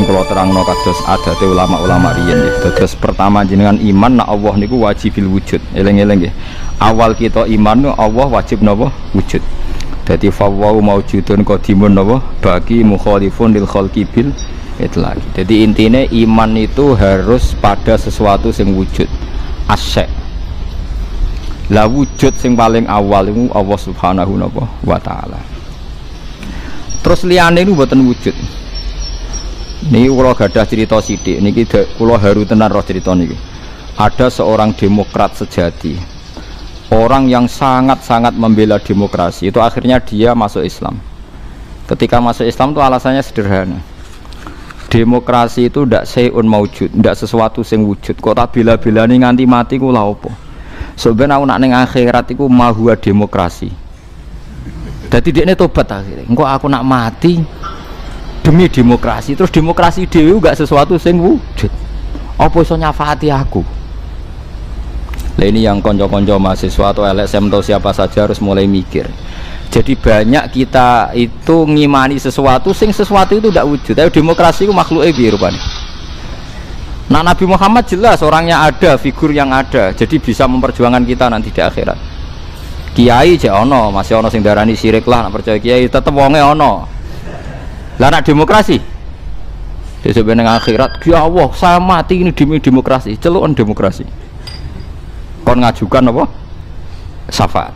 kula terangno kados adate ulama-ulama riyen nggih. Dados pertama jenengan iman nak Allah niku wajibil wujud. Eling-eling nggih. Awal kita iman Allah wajib napa? Wujud. Dadi fawwau maujudun qadimun napa? Baqi mukhalifun lil khalqi bil itlaq. Jadi intine iman itu harus pada sesuatu sing wujud. Asy. Lah wujud sing paling awal itu Allah Subhanahu wa taala. Terus liyane niku mboten wujud. Niki kula gadah cerita sithik niki kula haru tenan roh cerita niki. Ada seorang demokrat sejati. Orang yang sangat-sangat membela demokrasi. Itu akhirnya dia masuk Islam. Ketika masuk Islam itu alasannya sederhana. Demokrasi itu ndak sayun maujud, ndak sesuatu sing wujud. Kok tak bela-belani nganti mati ku lha opo? Sebenarnya aku nak ning akhirat iku mahua demokrasi. Dadi dekne tobat akhirnya. Engko aku nak mati demi demokrasi, terus demokrasi dhewe enggak sesuatu sing wujud. Apa iso nyafaati aku? Lah ini yang konco-konco mahasiswa atau LSM atau siapa saja harus mulai mikir. Jadi banyak kita itu ngimani sesuatu itu tidak wujud. Tapi demokrasi itu makhluknya piye rupane. Nah Nabi Muhammad jelas orangnya ada, figur yang ada. Jadi bisa memperjuangkan kita nanti di akhirat. Kiai jek ono, masih ono sing darani syirik lah, nak percaya kiai tetep wonge ono. Lah nak demokrasi besok beneng akhirat ya Allah saya mati ini demi demokrasi, celukan demokrasi kon ngajukan apa? Syafaat.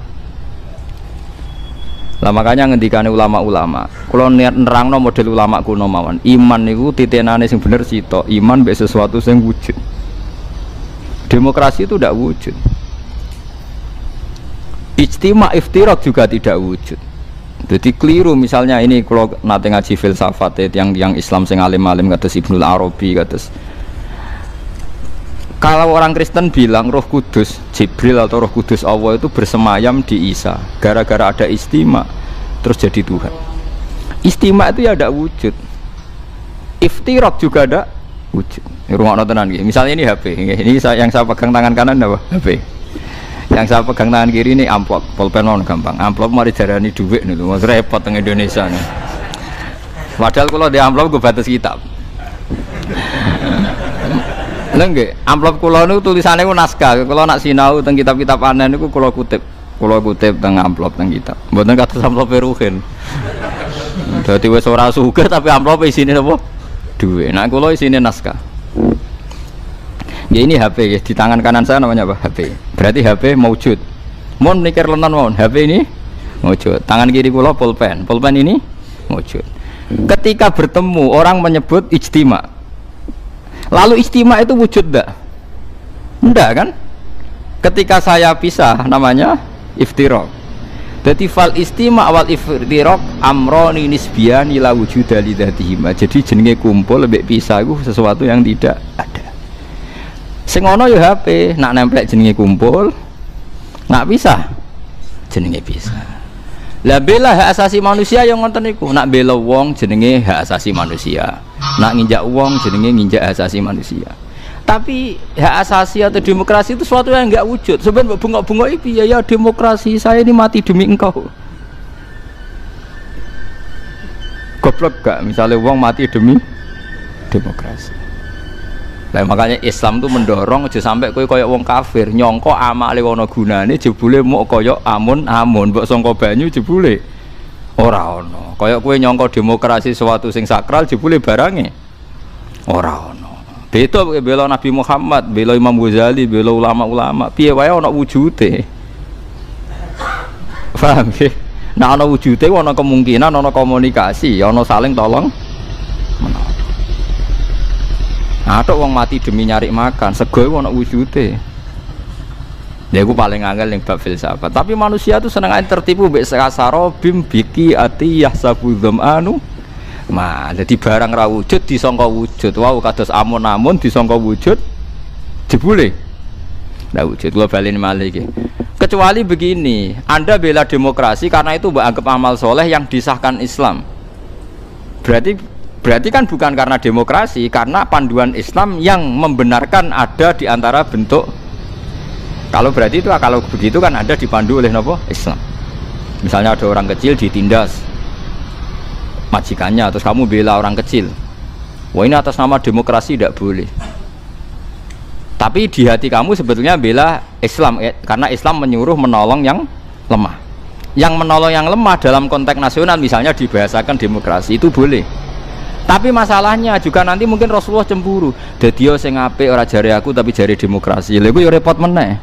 Lah makanya ngendikane ulama-ulama kula niat nerangno model ulama kuno mawon iman niku titenane sing bener sitok iman mbek sesuatu sing wujud. Demokrasi itu tidak wujud, ijtima iftirak juga tidak wujud. Jadi keliru misalnya ini kalau nate ngaji filsafat yang Islam sing alim-alim kados Ibnul Arabi kados. Kalau orang Kristen bilang Roh Kudus, Jibril atau Roh Kudus Allah itu bersemayam di Isa gara-gara ada istima terus jadi Tuhan. Istima itu ya ada wujud. Iftirak juga ada wujud. Rumakno tenan nggih. Misalnya ini HP, ini yang saya pegang tangan kanan apa? HP. Yang saya pegang tangan kiri ini amplop, pulpen non gampang. Amplop mari jarani duit nih, mas repot teng Indonesia nih. Padahal kalau di amplop gue batas kitab. Lengge, amplop kulo nih tulisannya gue naskah. Kalau nak sinau teng kitab-kitab aneh nih gue kulo kutip teng amplop teng kitab. Bukan kata amplop peruhin. Jadi wes ora suka tapi amplop isinya apa? Duit. Nah kulo isinya naskah. Ya ini HP ya, di tangan kanan saya namanya apa? HP. Berarti HP maujud. Mohon mikir lenan mohon. HP ini maujud. Tangan kiri kula pulpen. Pulpen ini maujud. Ketika bertemu orang menyebut ijtima. Lalu ijtima itu wujud enggak? Enggak kan? Ketika saya pisah namanya iftirak. Jadi fal istima awal iftirak amroni nisbiyan ila wujuda lidzatihima. Jadi jenenge kumpul lebih pisah itu sesuatu yang tidak ada. Sing ono ya HP, nak nemplek jenenge kumpul, nak pisah jenenge pisah. Lah bela hak asasi manusia yang ngoten niku, nak bela wong jenenge hak asasi manusia. Nak nginjak wong jenenge nginjak hak asasi manusia. Tapi hak asasi atau demokrasi itu sesuatu yang enggak wujud. Sebenarnya bengok-bengok iki ya demokrasi, saya ini mati demi engkau. Goblok gak misalnya wong mati demi demokrasi. Lah makanya Islam tuh mendorong aja sampai kowe koyo wong kafir nyongko amale ana gunane jebule muk koyo amun mbok sangka banyu jebule ora ana. Koyo kowe nyongko demokrasi sesuatu sing sakral jebule barange ora ana. Beda bela Nabi Muhammad, bela Imam Ghazali, bela ulama-ulama, piye wae ana wujude. Paham nggih? Nah ana wujude ana kemungkinan ana komunikasi, ana saling tolong menolong. Atok wong mati demi nyari makan, sego ono wujude. Ya aku paling angel ning bab filsafat. Tapi manusia itu seneng ae tertipu mbek sakasaro bim biki ati yahsabu dzamanu. Mah, dadi barang ra wujud disangka wujud. Wau kados amun-amun disangka wujud jebule. Ndak wujud kula balen malih iki. Kecuali begini, Anda bela demokrasi karena itu mbok anggap amal soleh yang disahkan Islam. Berarti kan bukan karena demokrasi, karena panduan Islam yang membenarkan ada di antara bentuk. Kalau berarti itu kalau begitu kan ada dipandu oleh nopo Islam. Misalnya ada orang kecil ditindas majikannya, terus kamu bela orang kecil. Wah ini atas nama demokrasi tidak boleh. Tapi di hati kamu sebetulnya bela Islam, karena Islam menyuruh menolong yang lemah. Yang menolong yang lemah dalam konteks nasional misalnya dibahasakan demokrasi itu boleh. Tapi masalahnya juga nanti mungkin Rasulullah cemburu. Dadi yo sing apik ora jare aku tapi jare demokrasi. Lha iku yo repot meneh.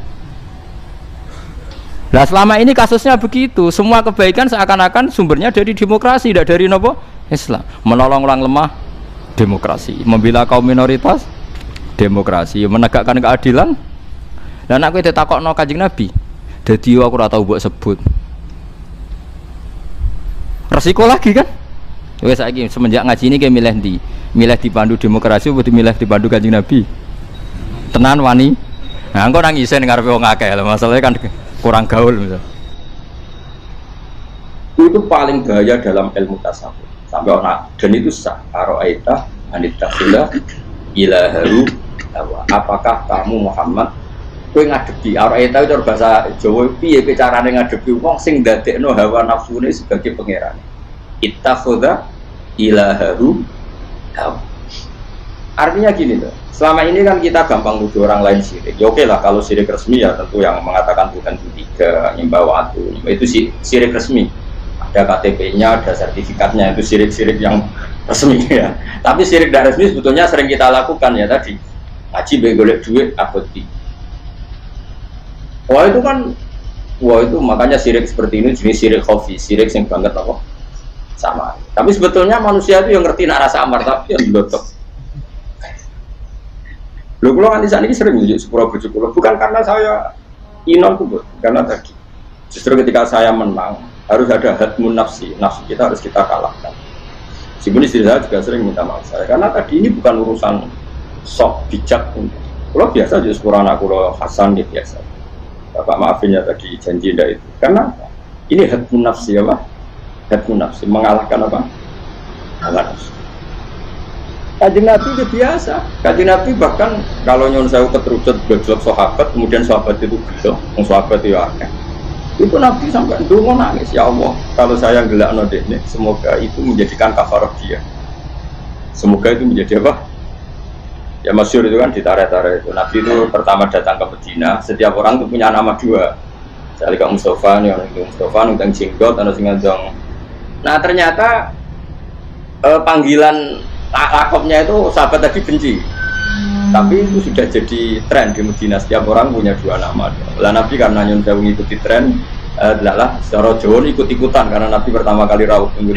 Nah selama ini kasusnya begitu, semua kebaikan seakan-akan sumbernya dari demokrasi, tidak dari nopo Islam. Menolong orang lemah, demokrasi. Membela kaum minoritas, demokrasi. Menegakkan keadilan. Dan aku ditakokno Kanjeng Nabi, dadi aku ora tau mbok sebut. Resiko lagi kan? Wes saiki semenjak ngaji ini kayak milih ndi? Milih dipandu demokrasi atau milih dipandu Kanjeng Nabi? Tenan wani. Nah, engko nang isen ngarepe wong akeh lho, masalahnya kan kurang gaul misal. Itu paling bahaya dalam ilmu tasawuf. Sampai orang dan itu sah. Aro'aita anittaqila ilaharu hawa. Apakah kamu Muhammad kowe ngadepi aro'aita itu bahasa Jawa piye carane ngadepi wong sing ndadekno hawa nafsune sebagai pangeran. Ittakhadha ilaharu hawa. Artinya gini loh. Selama ini kan kita gampang nuduh orang lain syirik. Ya oke lah kalau syirik resmi ya tentu yang mengatakan Tuhan itu tiga, nyembah waktu, itu syirik resmi. Ada KTP-nya, ada sertifikatnya, itu syirik-syirik yang resmi ya. Tapi syirik tidak resmi sebetulnya sering kita lakukan ya tadi. Ngaji begolek duit, aboti. Wah itu makanya syirik seperti ini jenis syirik khafi, syirik yang banget apa? Sama. Tapi sebetulnya manusia itu yang ngerti nak rasa amar tapi yang blotok. Lho kula nganti sakniki sering njuk sepuro bojo kula bukan karena saya inon tuh, karena tadi justru ketika saya menang harus ada hatmun nafsi kita harus kita kalahkan. Meskipun istri saya juga sering minta maaf saya karena tadi ini bukan urusan sok bijak. Kula biasa aja sepuro anak kula Hasan dia biasa. Bapak maafin ya tadi janji ndak itu. Karena ini hatmun nafsi apa? Hatmun nafsi mengalahkan apa? Mengalahkan nafsi. Kanjeng Nabi itu biasa. Kanjeng Nabi bahkan kalau nyon saya keterucut gejlok sahabat, kemudian sahabat itu gelo, sahabat itu akeh. Itu Nabi sampai ndonga nangis, ya Allah, kalau saya gelakno dene, semoga itu menjadikan kafarah dia. Semoga itu menjadi apa? Ya masyhur itu kan ditarik-tarik itu. Nabi itu pertama datang ke Medina, setiap orang itu punya nama dua. Saya lihat Mustafa, nih orang itu Mustafa, nunggang jenggot, ada singajong. Nah ternyata panggilan lakopnya itu sahabat tadi benci, tapi itu sudah jadi tren di Medina, setiap orang punya dua nama. Lah Nabi karena nyon sewu ngikuti tren, adalah secara Jawa ikut-ikutan karena Nabi pertama kali rawuh di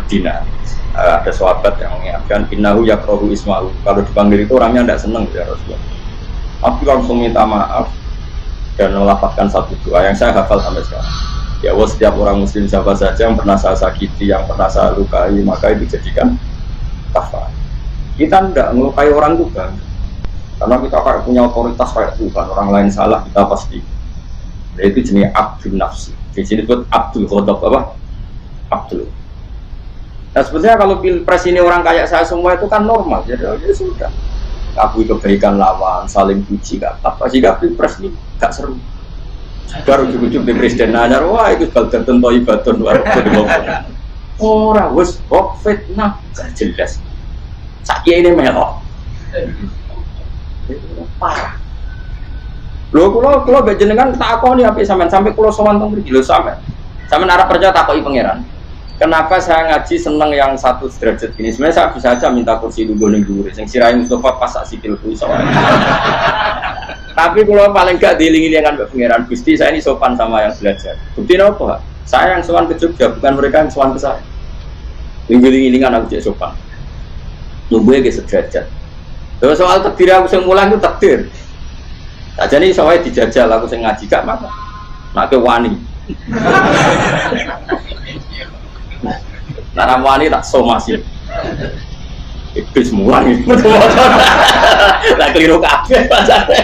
Medina. Ada sahabat yang mengingatkan innahu yakrahu isma'u, kalau dipanggil itu orangnya tidak senang ya Rasulullah. Nabi langsung minta maaf dan melafazkan satu doa yang saya hafal sampai sekarang. Ya Allah, setiap orang muslim siapa saja yang pernah saya sakiti, yang pernah saya lukai, maka itu jadikan kafar. Kita tidak melukai orang juga, karena kita kayak punya otoritas kayak Tuhan. Orang lain salah kita pasti. Nah, itu jenis abdul nafsi. Di sini disebut abdul ghadab apa? Abdul. Nah sebetulnya kalau pilpres ini orang kayak saya semua itu kan normal. Jadi ya sudah. Akui kebaikan lawan, saling puji kata. Jika pilpres ini gak seru. Baru cukup di presiden nanya, wah itu bagian tentu ibadah luar biasa. Orang wes kok fitnah gak jelas. Sakit ini melok. Parah. Lho kula jenengan takoni apik sampai kula sowan teng mriki lho sampean arep percaya takoki pangeran. Kenapa saya ngaji seneng yang satu derajat gini? Sebenarnya saya bisa aja minta kursi dulu ning dhuwur sing sirahe Mustafa pas sak sikil kuwi sowan. Tapi kula paling gak dielingi dengan pangeran Gusti, saya ini sopan sama yang belajar. Bukti apa? Saya yang sowan ke Jogja, bukan mereka yang sowan ke saya. Ngiling-ngilingan aku cek sopan. Nunggu ya sederajat. Terus soal takdir aku yang mulai itu takdir. Saja nih soalnya dijajal aku yang ngaji gak mana. Nak ke wani. Nah wani tak somasi. Iblis mulai. Lah keliru kabeh pasane.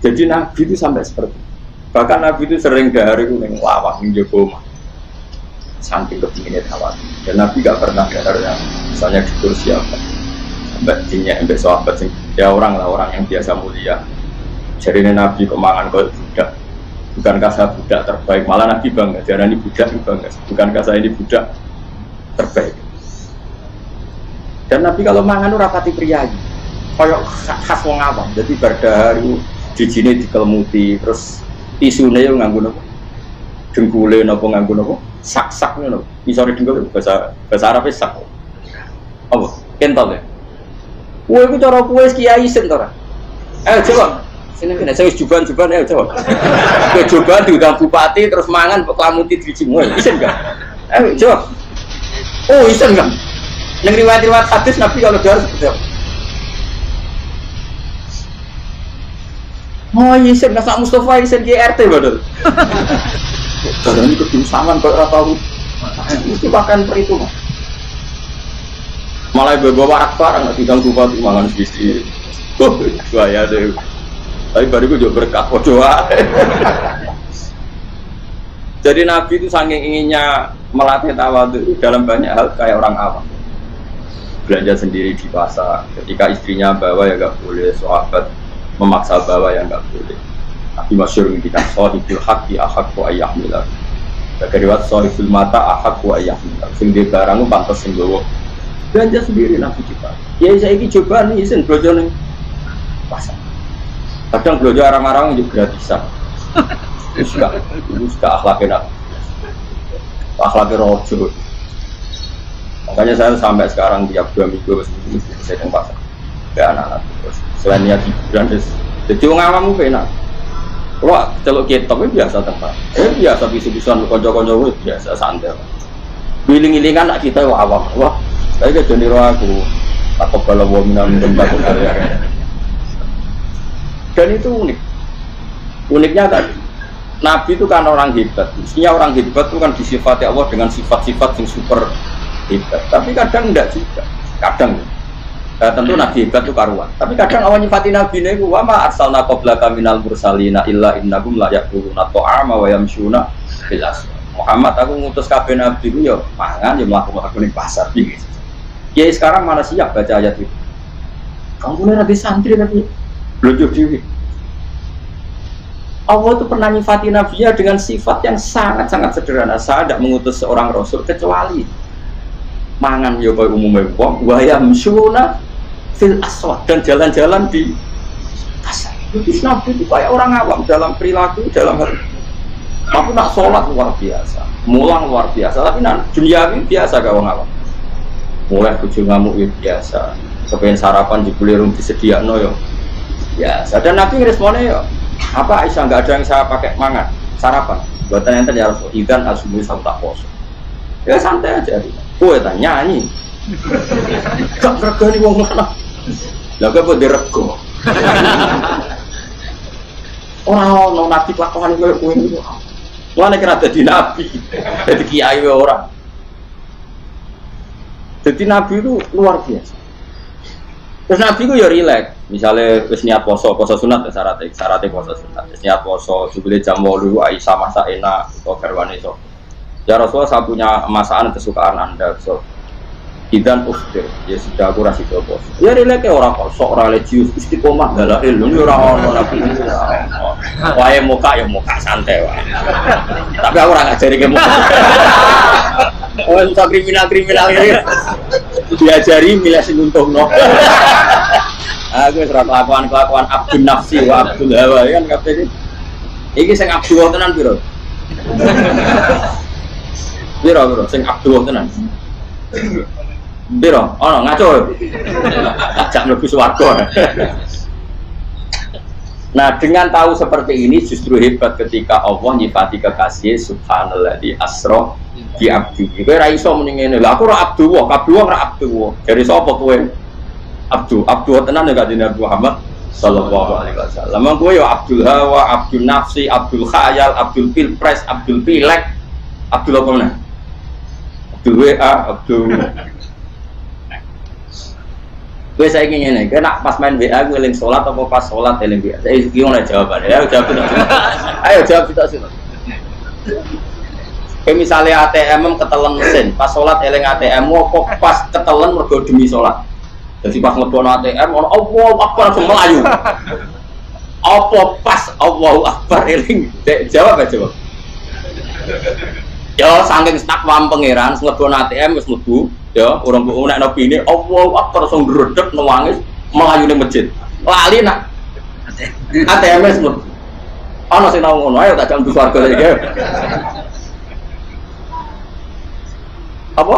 Jadi Nabi itu sampai seperti itu. Bahkan Nabi itu sering dahar itu yang lawah, yang jago mah saking kepinginnya tawar. Dan Nabi gak pernah dahar yang misalnya di kursi apa sampai dinya, sampai sahabat ya orang lah, orang yang biasa mulia. Jadi Nabi kemangan kalau budak Bukankah saya budak terbaik? Malah Nabi bangga, jangan ini budak bangga. Bukankah saya ini budak terbaik? Dan Nabi kalau mangan rapati priayi, kayak khas wong awam. Jadi berdahari jijine dikelemuti, terus tisune yo nganggo nopo? Dengkule nopo nganggo nopo? Sak-sak ngono. Isore dengkul bahasa Arabe sak. Apa? Kentol ya. Kowe iku cara kowe kiai sen to ora? Coba. Sini kena saya juban-juban coba. Kowe coba diundang bupati terus mangan kelamuti dijimu. Isen enggak? Coba. Oh, isen enggak? Yang riwayat-riwayat hadis Nabi kalau dia harus betul. Oh isen, nggak Mustafa isen GRT betul. Kalau ini kebiasaan kalau rata tahu, itu bahkan perhitungan. Malah bawa warak barang nggak tinggal bupati mangan sendiri. Bahaya deh. Tapi baru gue juga berkah doa. Jadi Nabi itu saking inginnya melatih tawadhu dalam banyak hal kayak orang awam. Belanja sendiri di pasar, ketika istrinya bawa ya nggak boleh, sahabat memaksa bawa ya nggak boleh. Nabi masyhur ngendikan shahibul haqqi ahaqqu ayyahmila. Dari waktu shahibul mata ahaqqu ayyahmila. Sing di barangmu pantas sing gowo. Belanja sendiri Nabi kita. Ya saya ini coba nih isin belanja nih pasar. Kadang belanja orang-orang juga gratisan. Itu akhlaknya Nabi. Akhlaknya rojo. Makanya saya sampai sekarang tiap 2 minggu saya yang pasar ke anak-anak terus selain niat hiburan jadi orang awam enak kalau celuk ketok itu biasa tempat biasa bisu-bisuan konco-konco biasa santai giling-gilingan anak kita awam wah saya ke jenis aku atau kalau mau minum tempat dan itu uniknya kan Nabi itu kan orang hebat mestinya orang hebat itu kan disifati Allah dengan sifat-sifat yang super hebat, tapi kadang enggak juga. Kadang tentu Nabi hebat itu karuan. Tapi kadang awal nyifati Nabi ini wa ma arsalna qablaka minal mursalina illa innahum la yaquluna ta'ama wa yamshuna fil aswaq. Muhammad aku ngutus kabeh nabi ku ya mangan ya mlaku-mlaku ning pasar iki. Ya sekarang mana siap baca ayat itu. Kamu ora di santri tapi blojo dhewe. Allah itu pernah nyifati nabinya dengan sifat yang sangat-sangat sederhana. Saya tidak mengutus seorang rasul kecuali mangan ya kaya umumnya wong wayam syuna fil aswaq dan jalan-jalan di pasar. Jadi Nabi itu kayak orang awam dalam perilaku, dalam hal aku nak sholat luar biasa, mulang luar biasa, tapi nak duniawi biasa gak orang awam. Mulai bojo ngamuk ya biasa, kepengen sarapan jebule rum disediakno ya biasa. Dan Nabi ngeresponnya ya apa Aisyah nggak ada yang saya pakai mangan sarapan buatan enten ya Rasul idan asumi sama tak poso ya santai aja. Kowe ta nyanyi. Gak regani wong mana. Lah kok dirego. Ora ono nabi kelakuan kowe niku. Wane kira dadi nabi. Dadi kiai ora. Jadi nabi itu luar biasa. Terus nabi ku ya rileks. Misalnya wis niat poso sunat syaratnya poso sunat. Wis niat poso jebule jam 8 Aisyah masak enak utawa garwane iso. Ya Rasulullah saya punya masakan kesukaan anda so idan uftir ya sudah aku rasi bos ya rileks orang kosok orang religius istiqomah dalam ilmu orang nabi wae muka ya muka santai wae tapi aku orang ngajari ke muka untuk kriminal ini diajari milih sing untungno aku serah kelakuan abdun nafsi wa abdul hawa kan kabeh iki sing abdul tenan piro Biro, sing abduh tenan. Biro, ono ngaco. Ajak mlebu swarga. Nah, dengan tahu seperti ini justru hebat ketika Allah nyifati kekasih subhanalladzi asra bi abdi. Kowe ra iso muni ngene. Lah aku ora abdu wae, kabeh wong ora abdu wae. Dari sapa kowe? Abdu tenan ya kanjeng Nabi Muhammad sallallahu alaihi wasallam. Kowe ya abdul hawa, abdul nafsi, abdul khayal, abdul pilpres, abdul pilek, abdul apa meneh? Abdul WA, Abdul. Gue saya ingin ini, kena pas main WA gue eling sholat atau pas sholat eling WA. Saya gimana jawabannya? Ayo jawab kita. Ayo jawab kita sih. Kayak misalnya ATM ketelan mesin, pas sholat eling ATM, kok pas ketelan mergo demi sholat. Jadi pas ngelebon ATM, Allah Akbar langsung melayu. Apa pas Allahu Akbar eling? Jawab aja, Bang. Ya saking takwam pangeran nglebon ATM wis mlebu, ya urung mbok nek nopine Allahu Akbar sing gredeg nangis mlayu ning masjid. Lali nak ATM wis mlebu. Ana sing nang ngono, ayo tak jam swarga iki. Apa?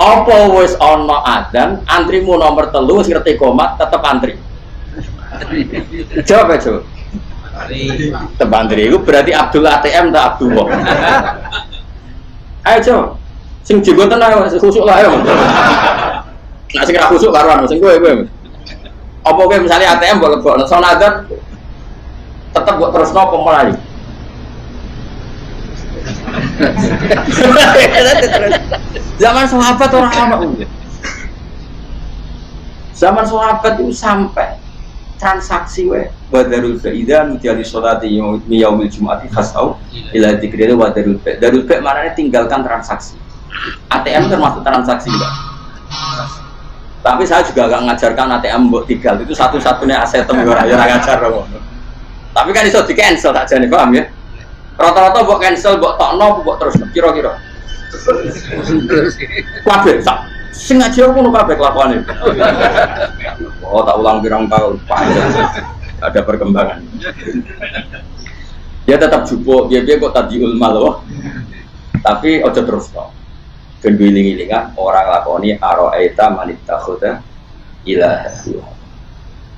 Apa wis ana adzan, antrimu nomor 3 wis ngerti komat tetep antri. Jawab aja. Tebandri itu berarti Abdul ATM tak Abdullah. Ayo coba, sing jenggotan ayo khusuk lah ayo. Nak sing ra khusuk karuan, sing kowe. Apa kowe misalnya ATM mbok lebokno sonadat tetep mbok terusno apa melayu? Zaman sahabat orang ana. Zaman sahabat itu sampai transaksi wadarul baidah mujali sholati yaumil jum'ati fasau ila dzikril wadarul ba'. Darul ba' maknanya tinggalkan transaksi. ATM termasuk transaksi enggak? Tapi saya juga enggak mengajarkan ATM mbok tinggal, itu satu-satunya aset yang ora ngajar kok. Tapi kan iso di cancel tak jane, paham ya? Rata-rata mbok cancel, mbok tokno, mbok terus kira-kira. Kabeh sak sing ngaji ngono kabeh kelakuane. Oh, tak ulang pirang tahun panjang. Ada perkembangan. Ya tetap jupuk, dia kok tadi ulmal loh. Tapi ojo terus no. Ben wiling-wilingan orang lakoni aro'aita manittakhudha ilaha.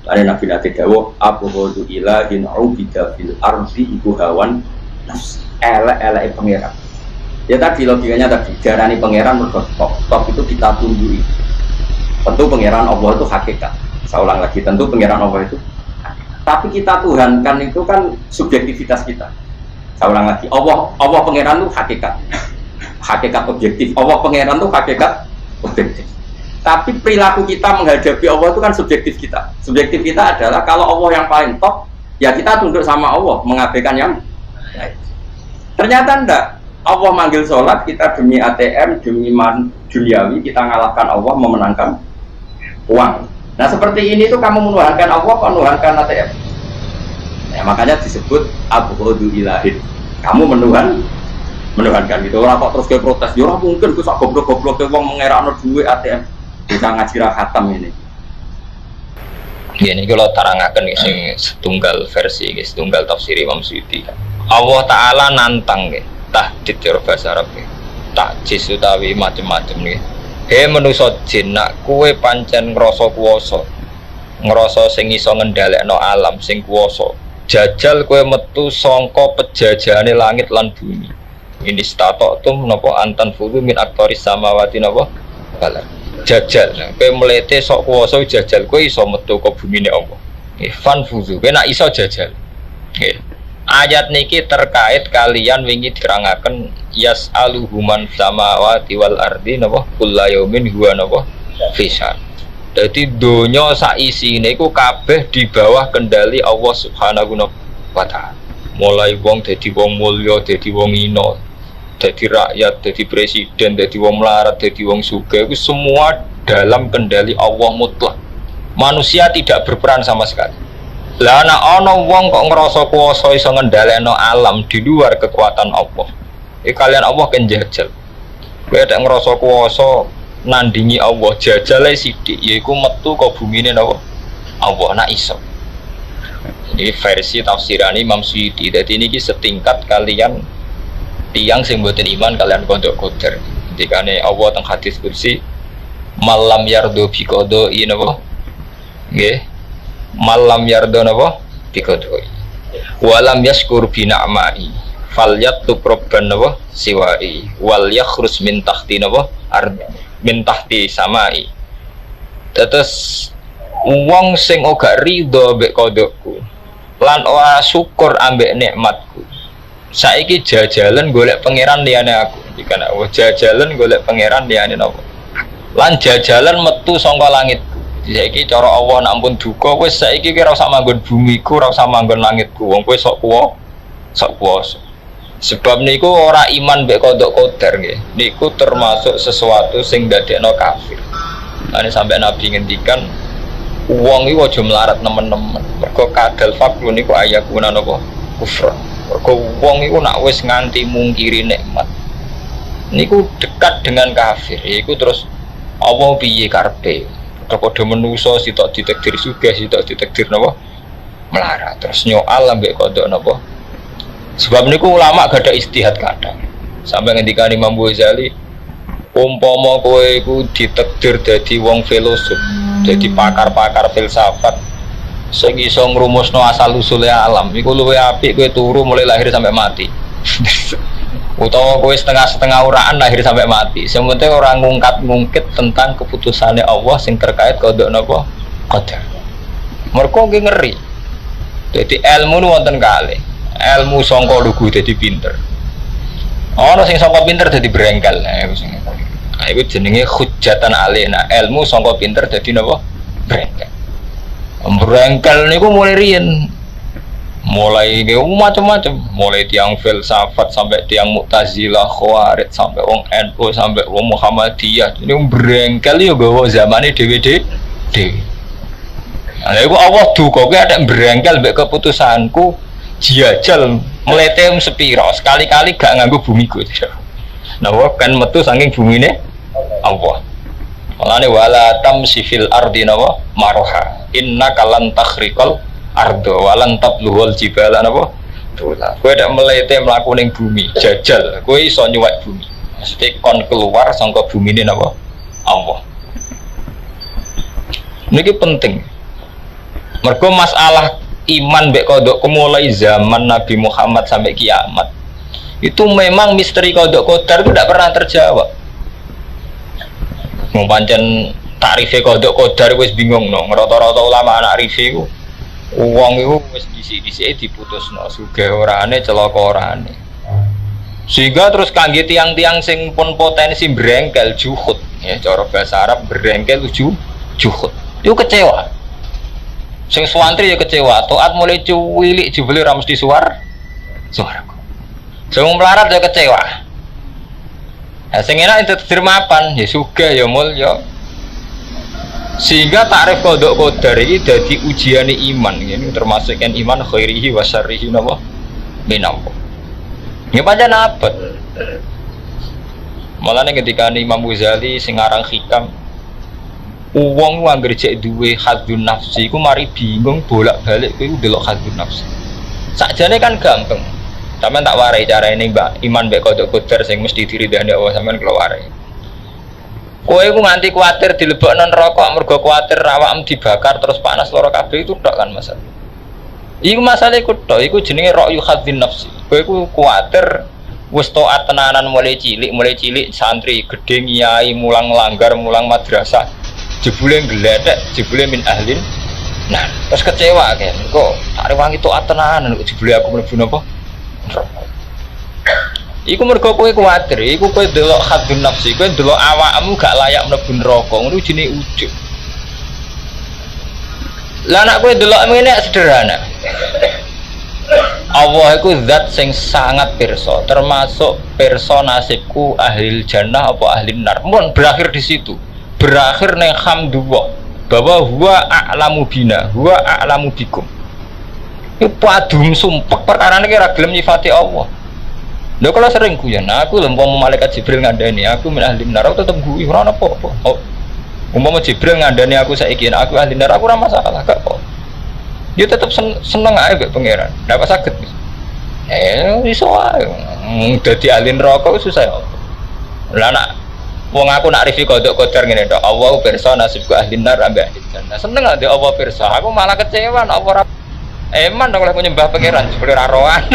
Lane Nabi nate dawuh aku kudu ilahin ubida fil ardi iku hawan nafs. Elek-eleke pangeran. Ya tadi logikanya tadi darani pangeran mergo top itu kita tundui. Tentu pangeran Allah itu hakikat. Saya ulang lagi, tentu pangeran Allah itu. Tapi kita tuhankan itu kan subjektivitas kita. Saya ulang lagi, Allah pangeran itu hakikat objektif. Allah pangeran itu hakikat objektif. Tapi perilaku kita menghadapi Allah itu kan subjektif kita. Subjektif kita adalah kalau Allah yang paling top, ya kita tunduk sama Allah, mengabaikan yang lain. Ternyata enggak. Allah manggil sholat, kita demi ATM, demi duniawi, kita ngalahkan Allah, memenangkan uang. Nah seperti ini tuh kamu menuhankan Allah, menuhankan ATM. Ya, makanya disebut abghadu ilahin. Kamu menuhankan gitu. Orang kok terus ke protes, ya orang mungkin gue sak goblok-goblok ke wong mengerakno duit ATM. Bisa ngaji ra khatam ini. Ini kalau tarangaken sing setunggal versi, setunggal tafsir Imam Suyuti. Allah Taala nantang nggih. Tahdid ya bahasa Arab ya. Takjis utawi macam-macam nih. He manusa jin nak kue pancen ngrasa kuwasa. Ngrasa sing iso ngendhalekno alam sing kuwasa. Jajal kue metu sangka pejajane langit lan bumi. Ini statok tuh menapa antan fudu min aktoris samawati napa? Bala. Jajal. Kue mlete sok kuwasa jajal kue iso metu ke bumine Allah. Fan fudu kue nak iso jajal. Nggih. Ayat niki terkait kalian wingi dirangaken yas'aluhuman samawati wal ardi napa kullayaumin huwa napa fisan. Dadi donya sak isine iku kabeh di bawah kendali Allah Subhanahu wa taala. Mulai wong dadi wong mulya, dadi wong ina, dadi rakyat, dadi presiden, dadi wong melarat, dadi wong sugih iku semua dalam kendali Allah mutlak. Manusia tidak berperan sama sekali. Lah ana wong kok ngerasa kuwasa iso ngendhalekno alam di luar kekuatan Allah. Kalian Allah kan jajal. Kowe nek ngerasa kuwasa nandingi Allah, jajale sithik yaiku metu ke bumine napa? Allah nak iso. Ini versi tafsiran Imam Suyuti. Dadi niki setingkat kalian tiyang sing mboten iman kalian pondok qadar. Dikane Allah teng hadis kursi malam yardo bi qada'i napa? Nggih. Malam yardona apa? Bikodoi. Walam yaskur bina'mai falyat tukrobban apa? Siwai wal yakhrus min tahti apa? Min tahti samai. Terus wong sing ora ridho mbek kodokku lan ora syukur ambek nikmatku. Saiki jajalan golek pangeran liyane aku. Jika nak jajalan golek pangeran liyane napa? Lan jajalan metu saka langit. Saiki cara Allah nak ampun duka wis saiki ki ora usah manggon bumiku, ora usah manggon langitku. Wong kowe sok kuwasa. Sebab niku ora iman mbek kodok qadar nggih. Niku termasuk sesuatu sing ndadekno kafir. Ane sampai Nabi ngendikan Wong iku aja melarat nemen-nemen. Mergo kadal fakru niku ayakuna napa kufra. Mergo wong iku nak wis nganti mungkiri nikmat. Niku dekat dengan kafir. Iku terus apa piye karepe? Padha menungso sitok ditakdir sugih, sitok ditakdir napa melarat. Terus nyoal ambek kodok napa? Sebab niku ulama gak ada istihad kadang. Sampai ngendikan Imam Ghazali, umpama kowe iku ditakdir dadi wong filosof, dadi pakar-pakar filsafat sing iso ngrumusno asal usule alam, iku luwih apik kowe turu mulai lahir sampai mati. Utawa kowe setengah-setengah uraan lahir sampai mati. Sing penting ora ngungkit tentang keputusane Allah sing terkait kodok napa qadar. Mergo nggih ngeri. Dadi ilmu nu wonten kalih. Ilmu sangka lugu dadi pinter. Ana sing sangka pinter dadi brengkel. Nah, iku jenenge hujjatan alaina. Ilmu sangka pinter dadi napa? Brengkel. Brengkel niku mulai riyen. Mulai macam-macam, mulai tiang filsafat sampai tiang Mu'tazilah, Khawarij sampai wong NU sampai wong Muhammadiyah. Ini brengkel yo gawa zamane dhewe-dhewe. Nah, iku Allah duka kowe ada brengkel mbek keputusanku jajal meletem sepiro sekali-kali gak nganggo bumiku. Nah, kan metu saking bumine Allah. Malane wala tamsi fil ardi nawa maroha. Innaka lan takhriqal ardo walan tabluhul jibala napa? Dola. Kowe ndak mlete mlaku ning bumi, jajal. Kowe iso nyuwek bumi. Mesti kon keluar saka bumine napa? Allah. Niki penting. Mergo masalah iman mbek kodok mulai zaman Nabi Muhammad sampai kiamat. Itu memang misteri kodok kodar itu tidak pernah terjawab. Mau pancen takrife kodok kodar wis bingung no. Rata-rata ulama anak rife ku wong iku wis dhisik-dhisike diputusno sugih orane celaka orane. Sehingga terus kangge tiang-tiang sing pun potensi brengkel juhud ya cara bahasa Arab brengkel juhud. Iku kecewa. Sing suwantri ya kecewa, taat mulai cuwilik jebule ra mesti suwarga. Sing melarat ya kecewa. Nah, sing enak itu termapan ya sugih ya mulya. Sehingga takrif kodok kodar ini dadi ujiane iman ini termasuk kan iman khairihi wa syarrihi napa minallah. Ya pancen abot. Mulane ketika Imam Ghazali sing aran Hikam wong anggere cek duwe hadzun nafsi iku mari bingung bolak-balik kowe ndelok hadzun nafsi. Sakjane kan gampang. Sampeyan tak warai carane Mbak iman mbek kodok kodar sing mesti diridani Allah sampeyan kula warai. Kowe iku nganti kuwatir dilebokno neraka mergo kuwatir awakmu dibakar terus panas lara kabeh itu tok kan masalah. Iku masalah iku tok, iku jenenge ra'yu hadzin nafsi. Kowe iku kuwatir wis taat tenanan mulai cilik santri gedhe nyai mulang langgar mulang madrasah jebule gledek jebule min ahlin. Nah, terus kecewa kan. Kok tak rewangi taat tenanan kok jebule aku mlebu napa? Iku mergo kowe kuwatir, iku kowe delok hadzun nafsi, kowe delok awakmu gak layak mlebu neraka, ngono jenenge ujug. Lah nek kowe delok ngene sederhana. Allah iku zat sing sangat pirsa, termasuk pirsa nasibku ahli jannah apa ahli nar. Mun berakhir di situ. Berakhir ning hamdulillah bahwa huwa a'lamu bina, huwa a'lamu bikum. Iku padum sumpek perkarane ki ra gelem nyifati Allah. Lha kalau sering guyon, aku umpama malaikat Jibril ngandani aku min ahli nar, aku tetep guyu ora apa-apa. Oh. Umpama Jibril ngandani aku saiki aku ahli nar, aku ora masalah gak kok. Dia tetep seneng ae mbek pangeran. Ndak apa saged. Iso ae. Dadi ahli neraka susah ya. Lah nak wong aku nak rifi kodok kodar ngene tok. Allah pirsa nasibku ahli nar ambek ahli jannah. Seneng ade Allah pirsa. Aku malah kecewa nek ora eman nek oleh nyembah pangeran jebule ra rohan.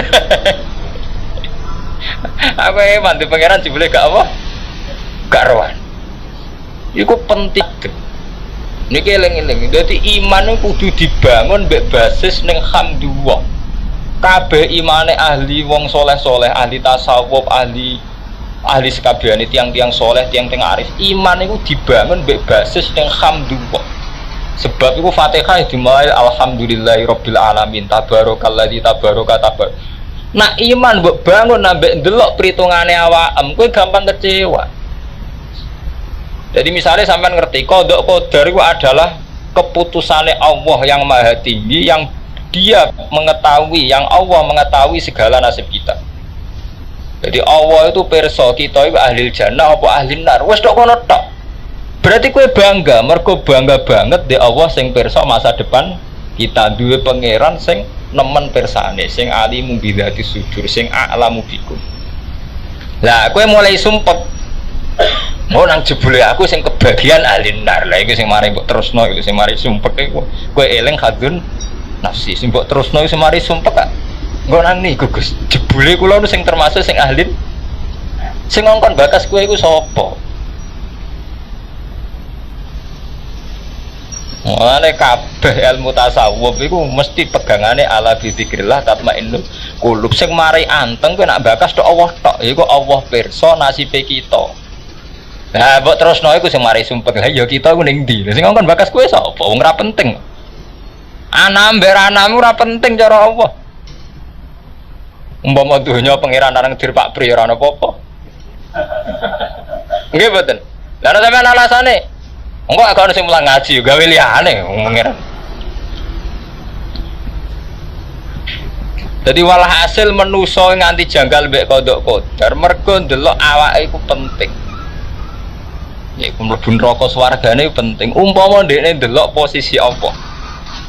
Aku eman di pangeran jebule gak apa? Gak rohan. Iku penting. Niki eling-eling. Dadi iman kudu dibangun mbek basis ning hamdulillah. Kabeh imane ahli wong soleh-soleh, ahli tasawuf, ahli sekabehane tiang-tiang soleh, tiang-tiang arif. Iman iku dibangun mbek basis ning hamdulillah. Sebab iku Fatihah dimulai alhamdulillahirabbil alamin, tabarakalladzi tabaraka tabar. Nah iman mbok bangun ambek ndelok perhitungane awakmu, kowe gampang kecewa. Jadi misalnya sampean ngerti kodok kodar itu adalah keputusannya Allah yang maha tinggi, yang dia mengetahui, yang Allah mengetahui segala nasib kita. Jadi Allah itu perso kita itu ahli jannah apa ahli nar. Wes tok kono tok. Berarti kowe bangga, mergo bangga banget di Allah sing perso masa depan kita, duwe pangeran sing nemen persane, sing alimu bidzati sudur, sing a'lamu bikum. Lah kowe mulai sumpek. Oh nang jebule aku sing kebagian ahli nar. Lah iku sing mari mbok terusno, iku sing mari sumpek iku. Kowe eling hadun nafsi sing mbok terusno iku sing mari sumpek kak. Engko nang niku Gus, jebule kula nu sing termasuk sing ahli. Sing ngongkon bakas kowe iku sapa? Mulane kabeh ilmu tasawuf iku mesti pegangane ala bizikrillah tatmainnul qulub. Sing mari anteng kowe nak bakas tok Allah tok. Iku Allah pirsa nasibe kita. Lah mbok terusno iku sing mari sumpek. Lah ya kita ku ning ndi? Sing ngongkon bakas kowe sapa? Wong ora penting. Ana mbek anamu ora penting cara Allah. Umpama donya pangeran nang dir Pak Pri ora ana apa-apa. Nggih mboten. Lah ana sampean alasane engko agak ono sing mulang ngaji gawe liyane pangeran. Dadi walhasil manusa nganti janggal mbek kodok kodar mergo ndelok awake iku penting. Ya iku mlebu neraka swargane penting. Umpama ndekne ndelok posisi apa?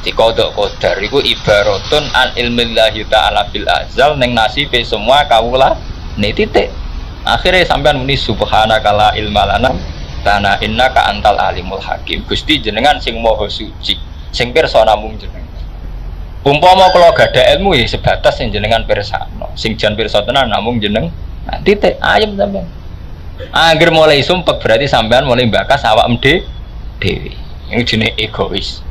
Di kodok kodar itu ibaratun an ilmillahi ta'ala fil azal neng nasibe semua kawula ini titik akhirnya sampean muni subhanaka la ilma lana tanah innaka antal alimul hakim. Gusti jenengan sing maha suci sing pirsa namung jenengan. Umpama kula gadah ilmu ya sebatas sing jenengan pirsano, sing jan pirsa tenan namung jeneng. Nah, titik ayem sampean. Angger mulai sumpek berarti sampean mulai bakas awak dhewe. Ini jenenge egois.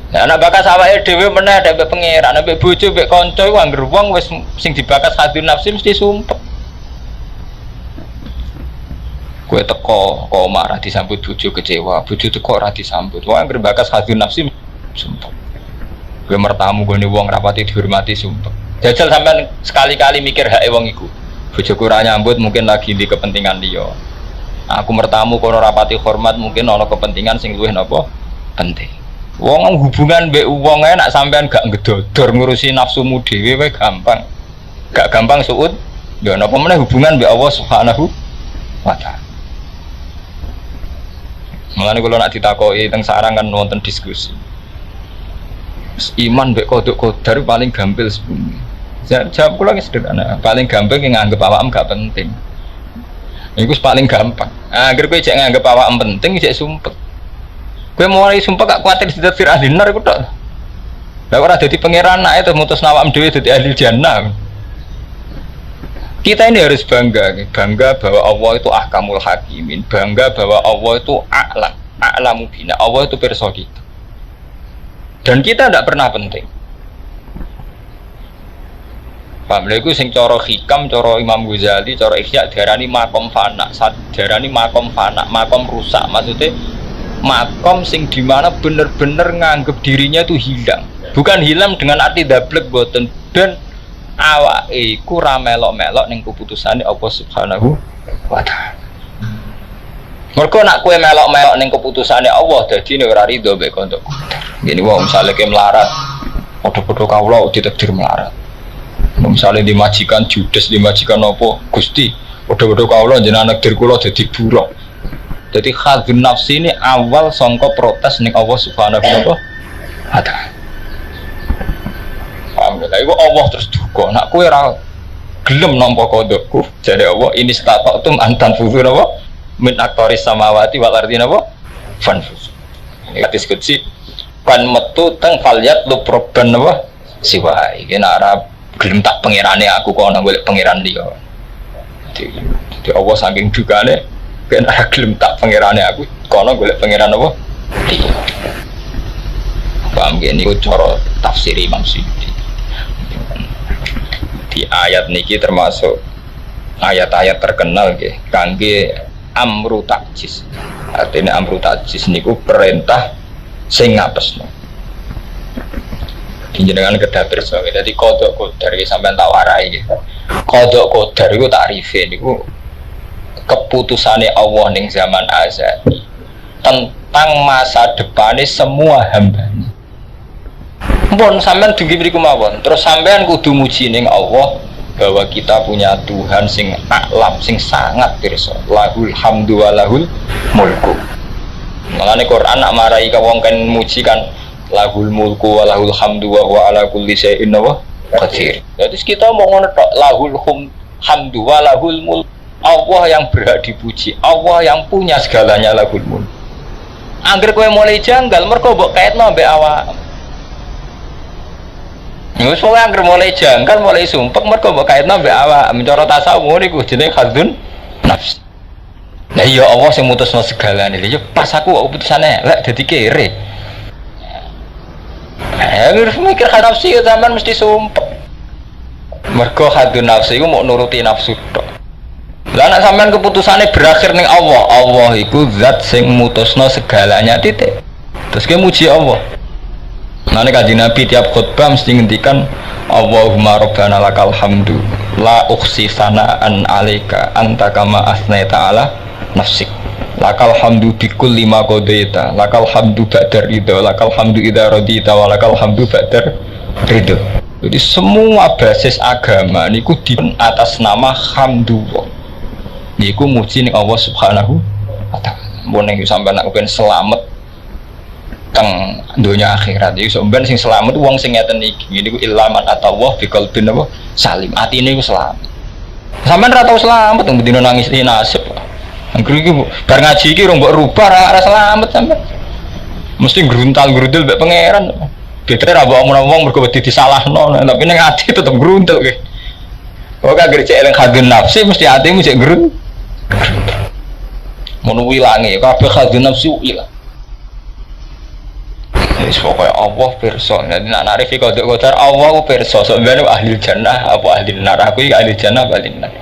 Nah, anak bakas awake dhewe meneh ada mbek pangeran, mbek bojo, mbek kanca iku anggere wong wis sing dibakas hadun nafsi mesti sumpek. Kowe teko kok marah disambut bojo kecewa, bojo teko ora disambut. Wong anggere bakas hadun nafsi sumpek. Kowe mertamu gone wong rapati dihormati sumpek. Jajal sampean sekali-kali mikir hake wong iku. Bojoku ora nyambut mungkin lagi di kepentingan liya. Aku mertamu kono rapati hormat mungkin ana kepentingan sing luwih napa penting. Wong hubungan mbek wong ae nek sampean gak ngedodor ngurusi nafsumu dhewe wae gampang. Gak gampang suud. Ya napa meneh hubungan mbek Allah Subhanahu wa taala. Mulane kula nek ditakoki teng sarang kan wonten diskusi. Iman mbek kodok kodar paling gampil sepundi. Jawab kula sederhana, paling gampang yang nganggep awakmu gak penting. Iku paling gampang. Agar kowe cek nganggep awakmu penting cek sumpek. Kowe mulai sumpah gak kuatir dadi ahli nar iku tok. Lah ora dadi pangeran ae terus mutus awakmu dhewe dadi ahli jannah. Kita ini harus bangga bahwa Allah itu ahkamul hakimin, bangga bahwa Allah itu a'lamu bina, Allah itu pirsa kita. Dan kita tidak pernah penting. Paham lha iku sing cara hikam, cara Imam Ghazali, cara Ihya diarani makom fana, diarani makom fana, makom rusak. Maksudnya makom sing dimana bener-bener nganggep dirinya itu hilang, bukan hilang dengan arti dablek boten, dan awak iku ra melok-melok ning keputusane Allah Subhanahu wa taala. Mergo nak kowe melok-melok ning keputusane Allah dadi ora rido mbek kontok. Ngene wae misale ke melarat, padha-padha kawula ditakdir melarat. Misale di majikan judes, di majikan apa Gusti, padha-padha kawula jenengan nakdir kula dadi buruh. Jadi khadun nafsi ini awal sangka protes ning Allah Subhanahu wa taala. Alhamdulillah, itu Allah terus duka. Nak kowe ora gelem nampa kodokku, jare Allah ini statatum antan fuzu napa min aktoris samawati wal ardi napa fanfus. Ini hadis qudsi kan metu teng falyat lu proban napa siwa iki nek ora gelem tak pangerane aku kok ana golek pangeran liya. Jadi Allah saking dukane ben ora gelem tak pangerane aku kono golek pangeran apa? Iya. Paham gini cara tafsir Imam Suyuti. Di ayat niki termasuk ayat-ayat terkenal nggih kangge amru takjis. Artinya amru takjis niku perintah sing ngapesno. Jenengan kedah pirsa. Dadi kodok kodar iki sampean tak warai nggih. Kodok kodar iku takrife niku keputusane Allah ning zaman azali tentang masa depannya semua hambanya. Pun sampean dugi mriku mawon. Terus sampean kudu muji ning Allah bahwa kita punya Tuhan sing alam sing sangat pirsa. Lahul hamdu wa lahul mulku. Malane Quran nak marai ka wong kan muji kan lahul mulku wa lahul hamdu wa huwa ala kulli syai'in qadir. Jadi kita mau ngono tok lahul hamdu wa lahul mulku. Allah yang berhak dipuji, Allah yang punya segalanya lahul mulku. Angger kowe mulai janggal mergo mbok kaitno mbek awak. Wis pokoke anggere mulai jangkal, mulai sumpek mergo mbok kaitno mbek awak. Mencara tasawuf niku jenenge khadzun nafs. Lah iya Allah sing mutusno segalane. Ya pas aku kok putusane elek dadi kere. Wis mikir nafsi ya zaman mesti sumpek. Mergo khadzun nafs iku mau nuruti nafsu tok. Lah nek sampean keputusane berakhir ning Allah, Allah iku zat sing mutusno segalanya titik. Terus ke muji Allah. Nanti kaji Nabi tiap khutbah mesti ngendikan Allahumma rabbana lakal hamdu la ukhsi sana'an alaika anta kama asnaita ala nafsik lakal hamdu bikul lima qadaita lakal hamdu ba'dar ridho lakal hamdu idha radita wa lakal hamdu ba'dar ridho. Jadi semua basis agama niku di atas nama hamdulillah niku muji ning Allah subhanahu wa ta'ala. Mbon nek sampeyan nak ben selamat teng dunia akhirat iki sampeyan sing selamat wong sing ngeten iki niku ilaman atawah bi qalbin apa salim atine iku selamat. Sampeyan ra tau selamat teng dina nangis iki nasib. Angger iki bar ngaji iki rong mbok rubah ra selamat sampeyan. Mesti gruntal-gruntul mbek pangeran. Betre ra mbok omong-omong mergo wedi disalahno tapi ning ati tetep gruntul ki. Kok anggere cek eling khadzun nafsi mesti atimu cek grun. Mun wilange kabeh khadzun nafsi ilang. Wis pokoke Allah pirsa. Dadi nek narifi qadar Allah pirsa. Sampeyan ahli jannah apa ahli neraka? Aku iki ahli jannah apa ahli neraka?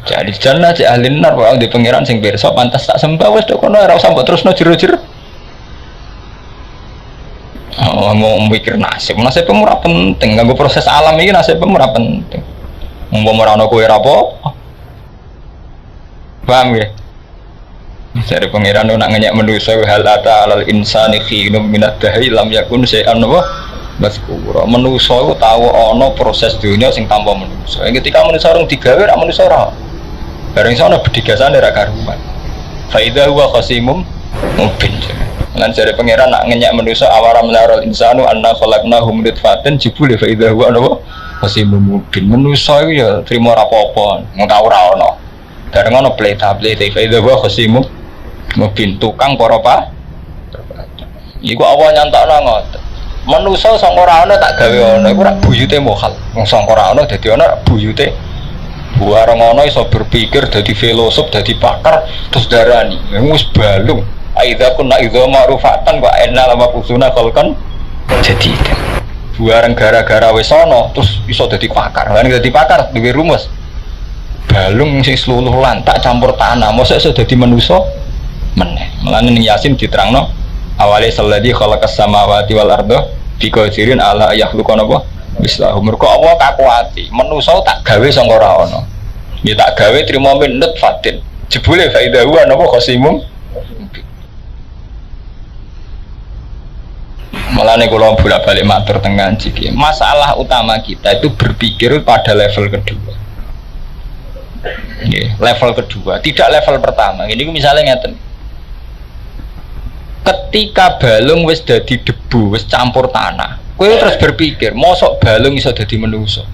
Jadi jannah cek ahli neraka wae di pangeran sing pirsa pantas tak sembah wis tok kono ora usah mbok terusno jero-jero. Oh, mau mikir nasib ora penting. Nganggo proses alam iki nasib ora penting. Umpama ora ono kowe ora apa. Paham ya? Dari pangeran nak ngeyak manusia hal ata alal insani khinum minad dahi lam yakun syai'an wa mazkura. Manusia itu tahu ana proses dunia sing tanpa manusia. Ketika manusia orang digawe ra manusia ora. Bareng sono bedigasane ra karuan. Fa idza huwa qasimum mubin. Lan dari pangeran nak ngeyak manusia awara menaral insanu anna khalaqnahu min nutfatin jibul fa idza huwa qasimum mubin. Manusia itu ya trimo ra apa-apa, mung tau ora ana. Bareng ana pleta-pleta fa idza huwa qasimum mungkin tukang para pak iku awal nyantakno ngoten manusa sang ora ana tak gawe ana iku ora buyute mokal wong sang ora ana dadi ana buyute bareng ana iso berpikir dadi filosof dadi pakar terus darani wis balung aidza kunna idza ma'rufatan wa inna lama kusuna khalqan jadi bareng gara-gara wis ana terus iso dadi pakar lan dadi pakar duwe rumus balung sing seluruh lantak campur tanah mosok iso dadi manusa meneh. Mulane ning Yasin diterangno awale salladzi khalaqas samawati wal arda bi qadirin ala yakhluqana apa mislahu. Mergo Allah kakuati, manusa tak gawe sangka ora ana. Ya tak gawe trimo min nutfatin. Jebule fa idza huwa napa qasimum. Mulane kula bolak-balik matur teng ngaji iki. Masalah utama kita itu berpikir pada level kedua. Level kedua, tidak level pertama. Ini misalnya ngeten. Ketika balung wis dadi debu, wis campur tanah, kowe terus berpikir, mosok balung iso dadi manusa?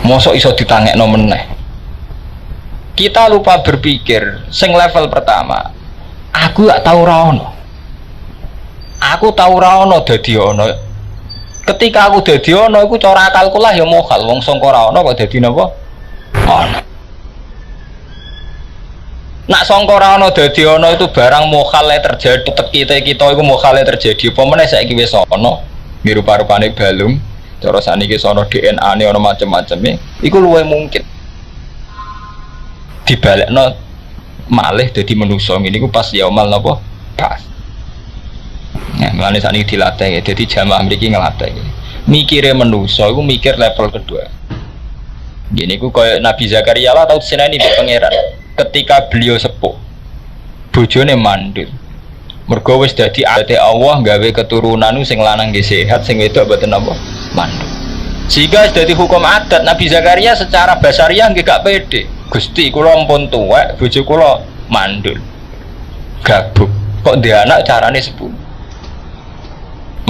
Mosok iso ditangekno meneh? Kita lupa berpikir, sing level pertama, aku gak tau ora ono. Aku tau ora ono dadi ono. Ketika aku dadi ono iku cara akalku lah ya mokal, wong sangka ora ono kok dadi napa? Ono. Nak sangka ora ana dadi ana itu barang mokhale terjadi kita iku mokhale terjadi apa meneh saiki wis ana mirupa-rupane balung cara saniki sono DNA-ne ana macam-macame iku luwih mungkin dibalekno malih dadi manusa ngene iku pas yaumal napa pas nah mulane saniki dilatih dadi jamaah mriki ngelatih mikire manusa iku mikir level kedua gini iku kaya Nabi Zakaria lah tau seneni mbek pangeran ketika beliau sepuh bojone mandul Mergo wis dadi adate Allah gawe keturunan sing lanang nggih sehat, sing wedok mboten apa mandul. Sehingga dadi hukum adat Nabi Zakaria secara basariah nggih gak pede. Gusti kula ampun tuwek, bojo kula mandul. Gabuk. Kok ndek anak carane sepuh.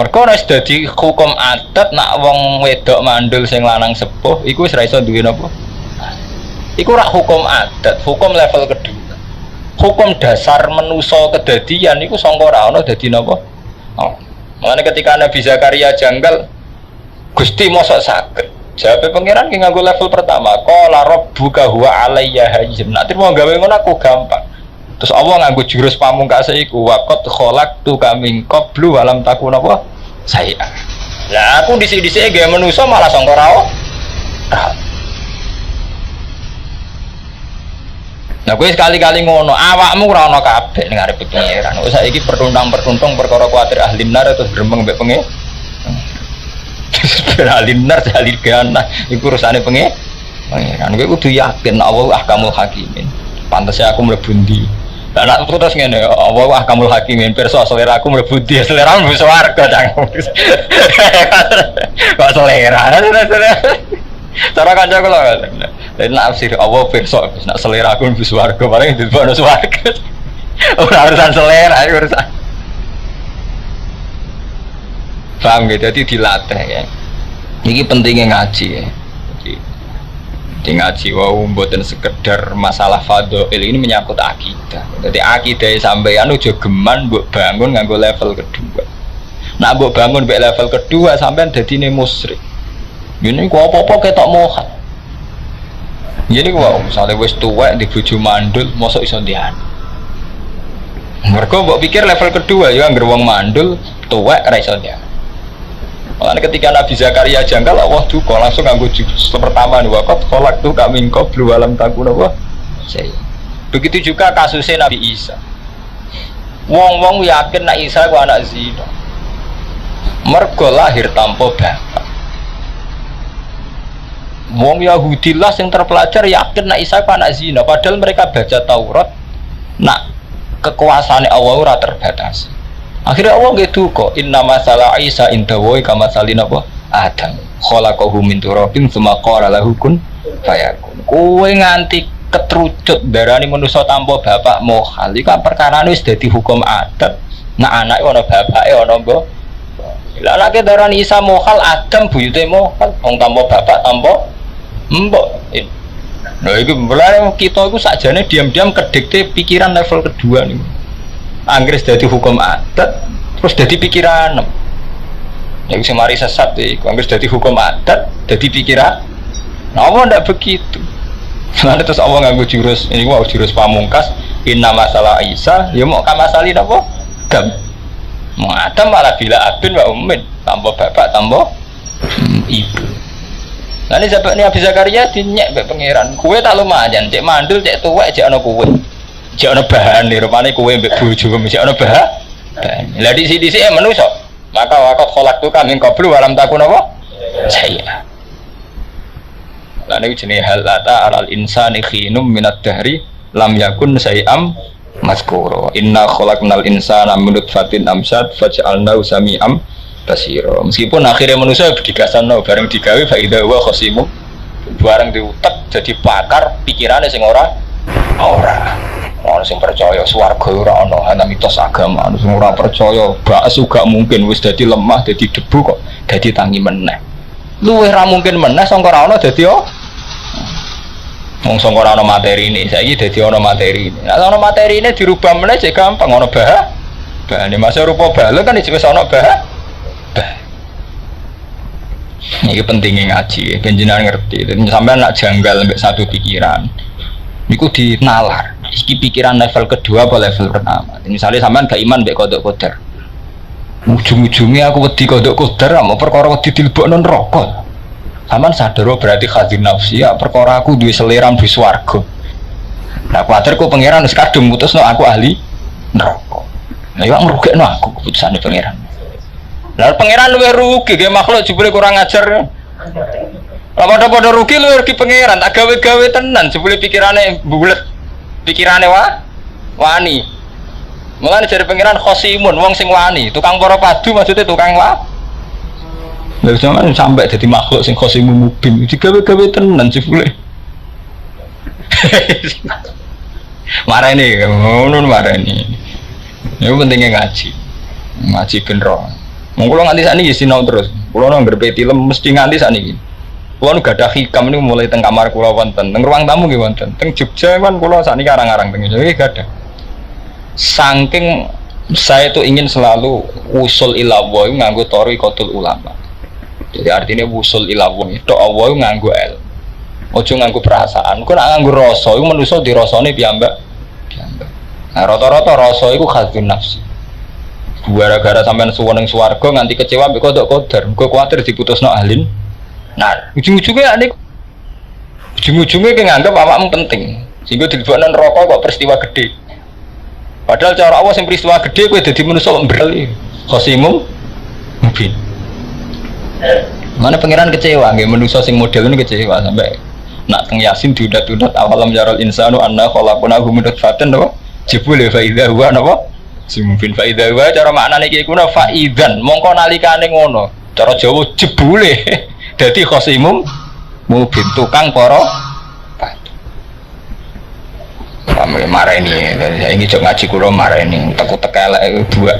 Mergo nek dadi hukum adat nak wong wedok mandul sing lanang sepuh iku wis ra iso duwe napa. Iku rak hukum adat, hukum level kedua. Hukum dasar menusa kedadian iku sangka ora ana dadi napa? Oh. Makanya ketika Nabi Zakaria janggal, Gusti mosok saged. Jawabe pangeran ki nganggo level pertama, qala rabbuka huwa alayya hayyin. Nek trimo gawe ngono aku gampang. Terus Allah nganggo jurus pamungkas iku waqat khalaqtu kaming qablu walam takun apa? Saya. Lah aku dhisik-dhisike gawe manusa malah sangka ora. Nah kowe sekali-kali ngono, awakmu ora ana kabeh ning arep pangeran. Kok saiki pertuntang-pertuntung perkara kuwatir ahli nar terus gremeng mbek pengen. Alinar jalil gana iku urusane pangeran kowe kudu yakin Allah ahkamul hakimin pantasnya aku mlebu ndi lan aku terus ngene Allah ahkamul hakimin pirsa selera aku mlebu ndi selera mlebu swarga cang kok selera cara kanca kula lan nafsir Allah pirsa nek selera aku mlebu swarga paling dilebokno swarga ora urusan selera urusan paham gitu, jadi dilatih ya. Ini pentingnya ngaji ya. Jadi ngaji wow, bukan sekedar masalah fadhil ini menyangkut akidah. Jadi akidah sampeyan ujo geman mbok bangun nganggo level kedua. Nah mbok bangun mbek level kedua sampeyan dadine musyrik. Ini ku apa-apa ketok mohal. Jadi wow, misalnya wis tuwek di bojo mandul, mosok iso ndian. Mergo mbok pikir level kedua ya anggere wong mandul tuwek ra iso ndian. Makanya ketika Nabi Zakaria janggal Allah duka langsung nganggo jurus pertama nih waqat khalaqtu kaming qablu walam takun apa saya. Begitu juga kasusnya Nabi Isa. Wong-wong yakin nak Isa ku anak zina. Mergo lahir tanpa bapak. Wong Yahudi lah yang terpelajar yakin nak Isa ku anak zina padahal mereka baca Taurat nak kekuasaane Allah ora terbatas. Akhirnya Allah gitu kok inna masalah Isa indawoi kama salin apa Adam khalaqahu min turabin tsumma qala lahu kun fayakun. Kowe nganti ketrucut darani manusa tanpa bapak mohal iki kan perkara wis dadi hukum adat. Nak anake ana bapake ana mbok. Lah anake darani Isa mohal Adam buyute mohal wong tanpa bapak tanpa mbok. Nah iki mulane kita iku sakjane diam-diam kedikte pikiran level kedua niku. Anggris dari hukum adat terus dari pikiran yang semari sesat deh anggris dari hukum adat jadi pikiran nah Allah tidak begitu nanti terus Allah nganggo jurus ini mau jurus pamungkas inna masalah Isa ya mau kamasalin apa gam mau Adam malah bila abin wa ummin tanpa bapak tanpa ibu nanti sampai ini Nabi Zakaria dinyek be pangeran kue tak lumayan cek mandul cek tuwek cek ana kue cek ana bahan nih rupane kowe mbek bojo cek ana bahan. Lah di sini manusa. Maka waqat khalaqtu kaming qablu walam takun apa? Saya. Lah niku jenenge hal lata alal insani khinum minad dahri lam yakun sayam mazkura. Inna khalaqnal insana min nutfatin amsyad faj'alnahu sami'am basira. Meskipun akhirnya manusia digasanno bareng digawe fa idza wa khasimu bareng diutek jadi pakar pikirannya sing ora ono sing percaya swarga ora ono ana mitos agama ono sing ora percaya baes uga mungkin wis dadi lemah dadi debu kok dadi tangi meneh luwih ra mungkin meneh sangka ora ono dadi wong sangka ora ono materi ini saiki dadi ono materi ini nek ono materi ini dirubah meneh jek gampang ono bahane masa rupa bala kan wis ono ini pentingnya ngaji ben jenengan ngerti sampean nak janggal mbek satu pikiran niku dinalar iki pikiran level kedua apa level pertama misalnya sampean gak iman mbek kodok qadar ujung-ujungnya aku wedi kodok qadar mau perkara wedi dilebokno neraka sampean sadar berarti khazin nafsi ya perkara aku duwe selera mlebu swarga nah kuwatir ku pangeran wis kadung mutusno aku ahli neraka nah yo ngrugekno aku keputusane pangeran lah pangeran luwih rugi ge makhluk jebule kurang ajar lah padha-padha rugi luwih rugi pangeran tak gawe-gawe tenan jebule pikirane bulet pikirane wani Mulane jare pangeran khosimun wong sing wani, tukang para padu maksudnya tukang lah. Lha sampeyan sampai dadi makhluk sing khosimun mubin, digawe-gawe tenan jebule. Marani, ngono marani. Iku pentingnya ngaji. Ngaji ben ro. Mung kula nganti sakniki sinau terus. Kula nang ngrepe film mesti nganti sakniki. Kula nu gadah hikam niku mulai teng kamar kula wonten, teng ruang tamu nggih wonten. Teng Jogja kan kula sakniki arang-arang teng Jogja gadah. Saking saya itu ingin selalu usul ilawah nganggo thariqatul ulama. Jadi artinya usul ilawah itu Allah nganggo ilmu. Ojo nganggo perasaan. Kok nek nganggo rasa iku manusa dirasane piyambak. Nah, rata-rata rasa iku khadzun nafsi. Gara-gara sampean suwon ning swarga nganti kecewa mbek kodok kodar, muga kuwatir diputusno ahlin. Nah, ujung-ujungnya nek ujung-ujungnya ki nganggep awakmu penting. Sehingga dilebokno neraka kok peristiwa gede. Padahal cara Allah yang peristiwa gede kowe dadi manusa kok mbrel. Khosimum mungkin. Mana pangeran kecewa nggih manusa sing model ini kecewa sampai nak teng Yasin diudat-udat awalam yarul insanu anna khalaqnahu min nutfatin napa? Jebule fa idza huwa napa? Simfin fa idza huwa cara maknane iki kuna fa idzan mongko nalikane ngono. Cara Jawa jebule dadi khosimum mubin tukang para marah ini, ini jok ngaji kuro marah ini, takut tekelek dua,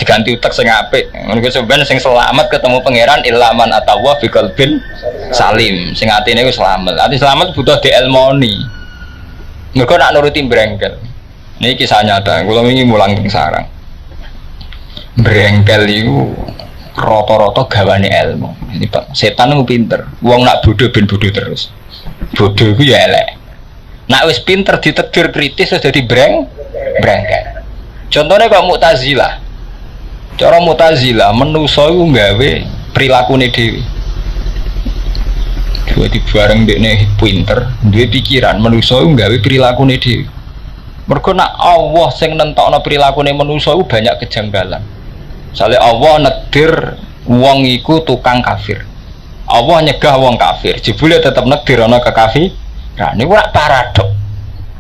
diganti utak sing apik. Menurut sebenarnya sing selamat ketemu pangeran ilaman atawa fikal bin salim, sing atine iku selamat. Ati selamat butuh dielmoni. Mergo nak nuruti brengkel. Ini kisah nyata. Kula wingi mulang teng sarang. Brengkel iku rata-rata gawane ilmu. Ini Pak, setan ku pinter. Wong nak bodoh ben bodoh terus. Bodoh iku ya elek. Nak wis pinter ditegir kritis wis dadi brengkel. Contohnya kok Mu'tazilah. Cara Mu'tazilah manusa iku gawe prilakune dhewe. Dadi bareng dekne pinter, duwe pikiran manusa iku gawe prilakune dhewe. Mergo nak Allah sing nentokno prilakune manusa iku banyak kejanggalan. Misale Allah negdir wong iku tukang kafir. Allah nyegah wong kafir, jebule tetep negdir ana kekafir. Nah, ini ora paradok.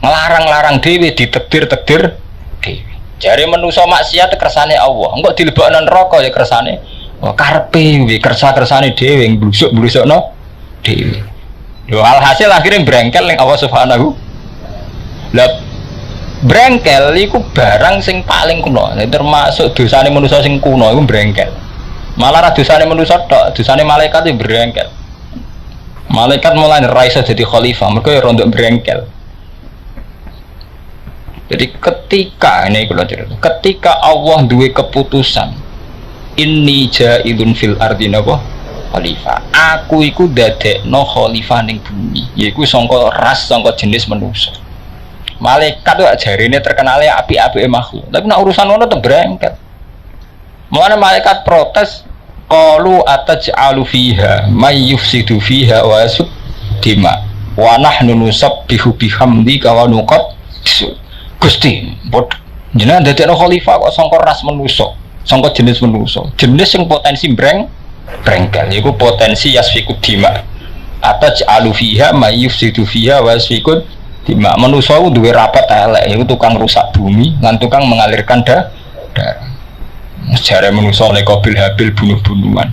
Ngelarang-larang dhewe ditegdir-tegdir dhewe. Jare manusa maksiat kersane Allah. Engko dilebokno neraka ya kersane. Oh, karepe kuwi kersa-kersane dhewe mblusuk-blusukno dhewe. Lho alhasil akhirnya brengkel ning Allah Subhanahu. Lah brengkel iku barang sing paling kuno. Termasuk dosane manusa sing kuno iku brengkel. Malah ra dosane manusa tok, dosane malaikat iki brengkel. Malaikat mulai raisa jadi khalifah, mereka ya rontok berengkel. Jadi ketika ini kalau cerita, ketika Allah duwe keputusan, inni ja'ilun fil ardi napa khalifah. Aku iku dadekno khalifah ning bumi, yaiku sangka ras sangka jenis manusia. Malaikat tuh jarine terkenalnya api-apike makhluk, tapi nak urusan ngono tuh berengkel. Mulane malaikat protes. Qalu ataj'alu fiha may yufsidu fiha wa yasdima wa nahnu nusabbihu bihamdika wa nuqaddisu. Gusti, jenengan dadekno khalifah kok sangka ras manusa, sangka jenis manusa. Jenis sing potensi brengkel iku potensi yasfiku dima. Ataj'alu fiha may yufsidu fiha wa yasfiku dima. Manusa ku duwe rapat elek, iku tukang rusak bumi lan tukang mengalirkan darah. Jare manusia oleh Qabil Habil bunuh-bunuhan.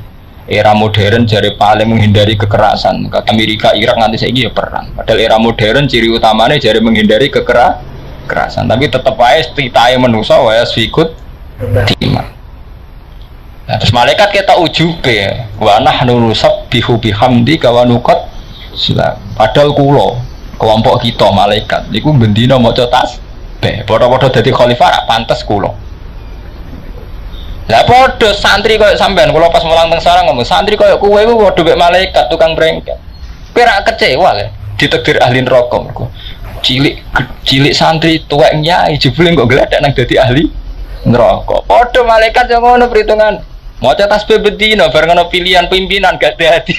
Era modern jare paling menghindari kekerasan. Kata Amerika, Irak nanti saiki ya perang. Padahal era modern ciri utamanya jare menghindari kekerasan. Tapi tetap aja titahe manusia wae sikut dima. Nah, terus malaikat kita ujube wa nahnu nusabbihu bihamdika wa nuqaddisu. Padahal kula kelompok kita malaikat niku bendina maca tasbih. Padha-padha dadi khalifah pantes kula. Lah podo santri koyo sampean kula pas mulang teng sarang ngomong santri koyo kowe iku podo mek malaikat tukang brengkel. Kowe ra kecewa le ditegir ahli neraka mergo. Cilik santri tuwek nyai jebule kok gledek nang dadi ahli neraka. Podo malaikat yo ngono perhitungan. Maca tasbih bedino bareng ana pilihan pimpinan gak hati.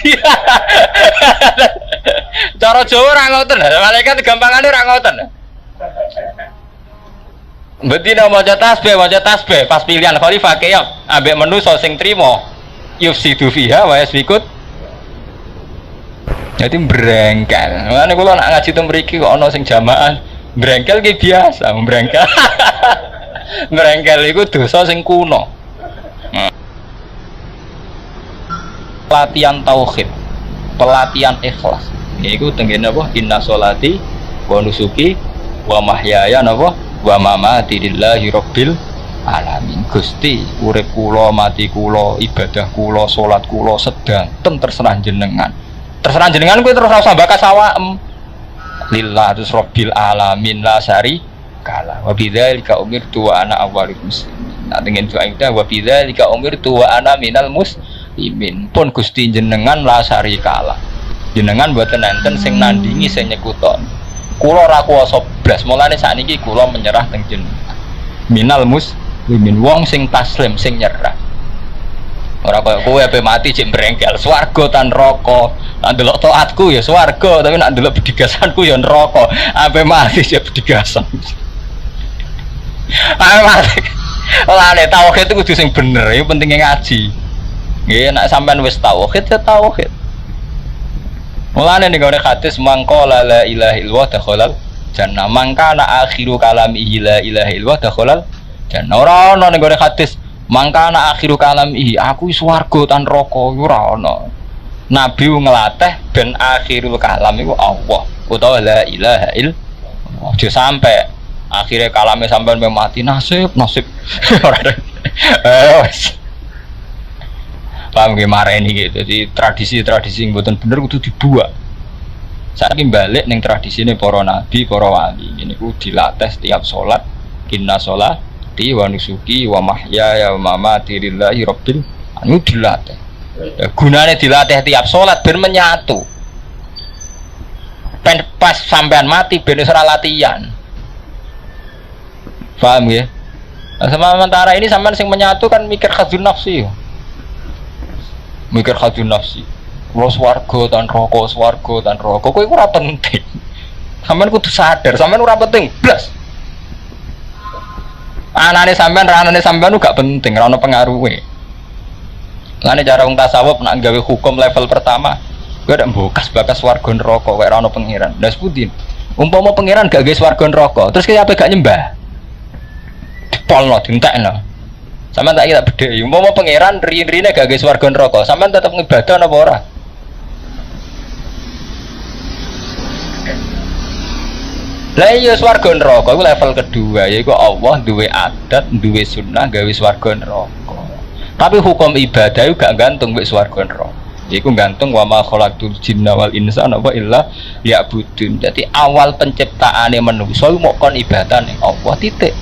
Cara Jawa ora ngoten. Malaikat gampangane ora ngoten. Betina maca tasbih pas pilihan khalifah kaya ambek manusa sing trimo yufsidu fiha wa yasfikut. Jadi brengkel. Mane kula nak ngaji teng mriki kok ana sing jamaah Brengkel ki biasa, brengkel. Brengkel iku dosa sing kuno. Pelatihan tauhid, pelatihan ikhlas. Iku tenggene apa? Inna sholati wa nusuki wa mahyaya napa? Wa mamati lillahi rabbil alamin. Gusti, urip kula, mati kula, ibadah kula, salat kula sedanten terserah jenengan. Terserah jenengan kuwi terus ora usah bakas awakmu. Lillah terus rabbil alamin la syarika wa bidzalika umirtu wa ana awwalul muslimin. Nah dengan doa itu wa bidzalika umirtu wa ana minal muslimin. Pun Gusti jenengan la syarika. Jenengan mboten enten sing nandingi sing nyekuton. Kula ora kuwasa blas, mulane sakniki kula menyerah teng jenengan. Minal muslimin, wong sing taslim sing nyerah. Ora kaya kowe ape mati jek brengkel, swarga tan neraka. Nak ndelok taatku ya swarga, tapi nak ndelok bedigasanku ya neraka. Ape mati jek bedigasan. Ape mati. Olane tauhid itu kudu sing bener, iki pentinge ngaji. Nggih, nek sampean wis tauhid ya tauhid. Mulane ning gone hadis mangko la ilaha illallah dakhalal jannah. Mangkana akhiru kalamihi la ilaha illallah dakhalal jannah. Ora ono ning gone hadis mangkana akhiru kalamihi aku swarga tan neraka ora ono. Nabi ngelatih ben akhirul kalam iku Allah utawa la ilaha illallah. Aja sampai akhirnya kalame sampean mati nasib. Ora. Wes. Paham nggih mareni gitu. Jadi tradisi-tradisi yang mboten bener kudu dibuat. Saiki balik ning tradisine para nabi, para wali. Ini ku dilatih setiap salat, inna sholati wa nusuki wa mahyaya wa mamati lillahi rabbil alamin dilatih. Gunane dilatih tiap salat ben menyatu. Ben pas sampean mati ben ora latihan. Paham nggih? Sementara ini sampean sing menyatu kan mikir khadzun nafsi. Mikir khadzun nafsi. Kulo swarga tan neraka, kowe ora penting. Sampeyan kudu sadar, sampeyan ora penting blas. Anane sampeyan, ranane sampeyan gak penting, ora ono pengaruhe. Lane cara wong tasawuf nak gawe hukum level pertama, kowe ndak mbokas-bakas swarga neraka, kowe ora ono pangeran. Lah sepundi? Umpama pangeran gak gawe swarga neraka, terus kaya apa gak nyembah? Dipolno, dientekno. Sampeyan tak kira bedheki. Umpama pangeran rin-rine gak gawe swarga neraka, sampeyan tetep ngibadah napa ora? Lah iya swarga neraka iku level kedua, yaiku Allah duwe adat, duwe sunnah gawe swarga neraka. Tapi hukum ibadah itu gak gantung mbek swarga neraka. Iku gantung wa ma khalaqtul jinna wal insana wa illa liya'budun. Jadi awal penciptaane manusa iku mok kon ibadah ning Allah titik.